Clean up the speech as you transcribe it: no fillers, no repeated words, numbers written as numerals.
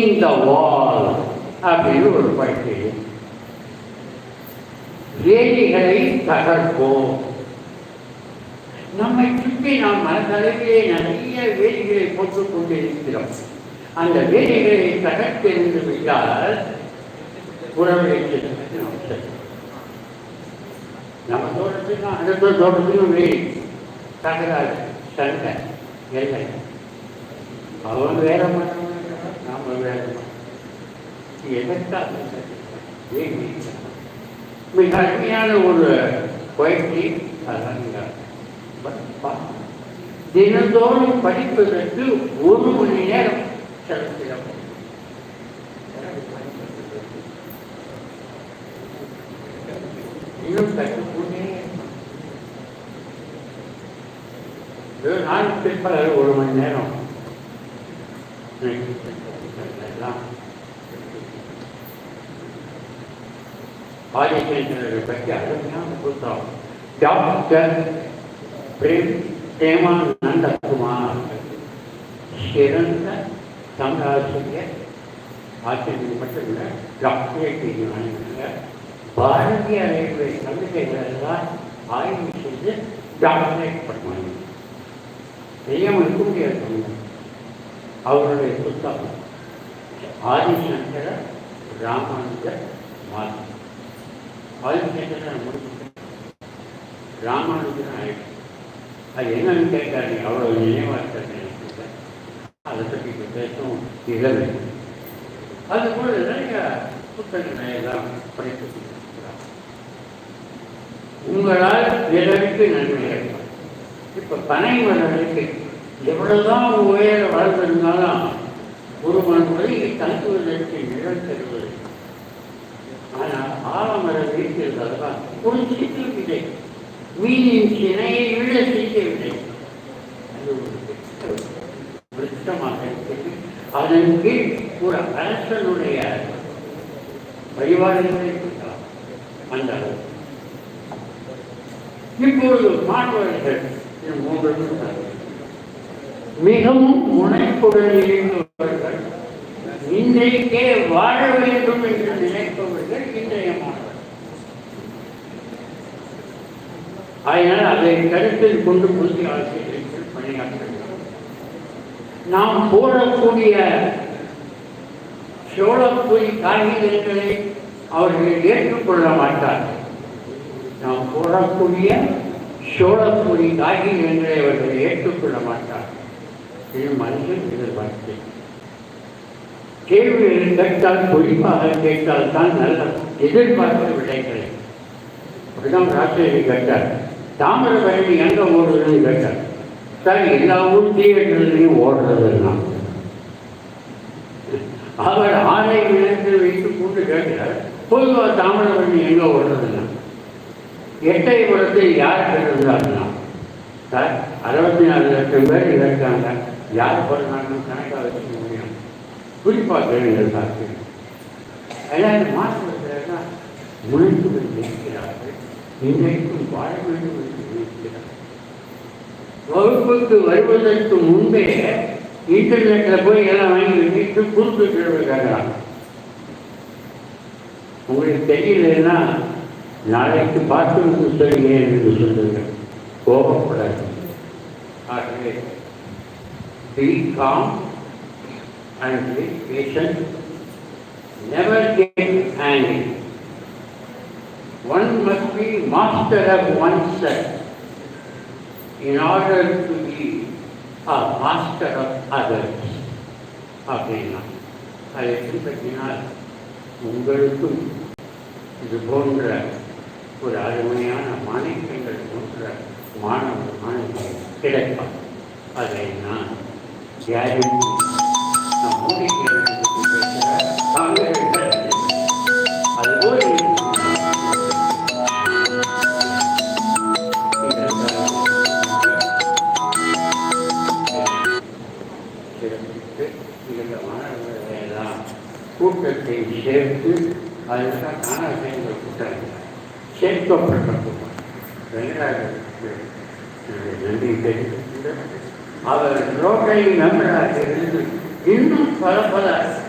இந்த வால் அப்படின்னு ஒரு பயிற்சி. வேலிகளை தகர்ப்போம். நம்மை சுற்றி நாம் மனதளவிலே நிறைய வேலிகளை போட்டுக் கொண்டிருக்கிறோம். அந்த வேலிகளை தகர்த்தெறிந்து விட்டால் உறவை நம்ம தோட்டத்துக்கும் அந்த தோட்டத்துக்கும் வேலி தகராறு சண்டை எல்லை. அவன் வேற மாட்டான், நாம வேற மாட்டோம். எதற்காக மிக அருமையான ஒரு பயிற்சி. தினந்தோறும் படிப்பதற்கு 1 மணி நேரம் செலுத்திடும். இன்னும் கற்றுக்கொண்டே நான் பிற்பகல் 1 மணி நேரம் ஆதிசேஷனரை பற்றி அருமையான புத்தகம். டாக்டர் பிரேமானந்தகுமார் சிறந்த தமிழாசிரியர். ஆசிரியர் மட்டும் இல்லை, டாக்டரேட் வாங்கினாங்க. பாரதியாருடைய கவிதைகளெல்லாம் ஆய்வு செய்து டாக்டரேட் பண்ணுவாங்க. செய்யாமல் இருக்க முடியாது. அவருடைய புத்தகம் ஆதிசங்கர ராமானுஜர் மாதிரி. ஆதிசங்கர ராமானுஜர் ஆயிடுச்சு. அது என்னன்னு கேட்காது. அவ்வளோ நினைவாக அதை பற்றி பேசும் நிகழ்வு. அதுபோல நிறைய புத்தகங்களை எல்லாம் படித்து கொண்டிருக்கிறார். உங்களால் விளைவிக்கு நன்மை ஏற்படும். இப்போ பனை மரங்களுக்கு எவ்வளவுதான் உயர வளர்ந்திருந்தாலும் ஒரு மனமுறையை தங்குவதற்கு நிழல் தருவது. ஆனால் ஆலமரம் இருக்கிறதெல்லாம் ஒரு சிறு விதை, மீனின் சினையை விட சிறிய விதை. அது ஒரு விருத்தமாக இருக்கிறது. அதன் கீழ் ஒரு அரசனுடைய வழிபாடுகளை கொடுத்தார். அந்த இப்பொழுது மாணவர்கள் மிகவும் முனைப்புடன் இருந்தவர்கள், இன்றைக்கே வாழ வேண்டும் என்று நினைப்பவர்கள் இன்றைய மாணவர்கள். அதனால் அதை கருத்தில் கொண்டு புதிய ஆசிரியர்கள் பணியாற்றுகிறார். நாம் போடக்கூடிய சோளப்பொறி காகிதங்களை அவர்கள் ஏற்றுக்கொள்ள மாட்டார்கள். நாம் போடக்கூடிய சோளப்பொறி காகிதங்களை அவர்கள் ஏற்றுக்கொள்ள மாட்டார்கள். இது மனிதன் எதிர்பார்த்து கேள்விகளை கேட்டால் குறிப்பாக கேட்டால் தான் நல்ல எதிர்பார்த்த விடைகளை. அப்படிதான் ராஜேரி கேட்டார், தாமிரபரணி எங்க ஓடுறதுன்னு கேட்டார். சார் எல்லா ஊர் தீவிரங்களையும் ஓடுறதுன்னா அவர் ஆலை நிலத்தில் வைத்துக் கொண்டு கேட்டார், பொதுவாக தாமிரபரணி எங்க ஓடுறதுன்னா எட்டயபுரத்தில் யார் இருந்தாருன்னா, சார் 64 லட்சம் பேர் இருக்காங்க, யார் பிறந்தாங்கன்னு கணக்காக வச்சுக்க முடியும், குறிப்பாக கேளுங்கள் சார். எல்லாரும் மாற்றத்தில்னா முனைத்து நினைக்கிறார்கள். இன்றைக்கும் வாழ வேண்டும் என்று நினைக்கிறார்கள். வகுப்புக்கு வருவதற்கு முன்பே இன்டர்நெட்டில் போய் எல்லாம் வாங்கி வச்சுட்டு குறுக்கு கேள்வி கேட்கலாம். உங்களுக்கு தெரியலன்னா நாளைக்கு பார்த்து வந்து சொல்லுங்கள் என்று சொல்லுங்கள். கோபப்படாது. ஆகவே be calm and be patient. Never get angry. One must be master of oneself in order to be a master of others. அப்படின்னா அதை பின்பற்றினால் உங்களுக்கும் இது போன்ற ஒரு அருமையான மாணிக்கங்கள் போன்ற மாணவ மாணவிகள் கிடைப்பார். அதை நான் கேரண்டி அதுபோல் இந்த மாணவர்களை எல்லாம் கூட்டத்தை சேர்த்து அதுதான் காணாசைகள் கூட்டம் சேர்க்கப்பட்ட கூட்டம். நன்றி தெரிவிக்கின்ற அவர் ரோட்டரி மெம்பராக இருந்து இன்னும் பல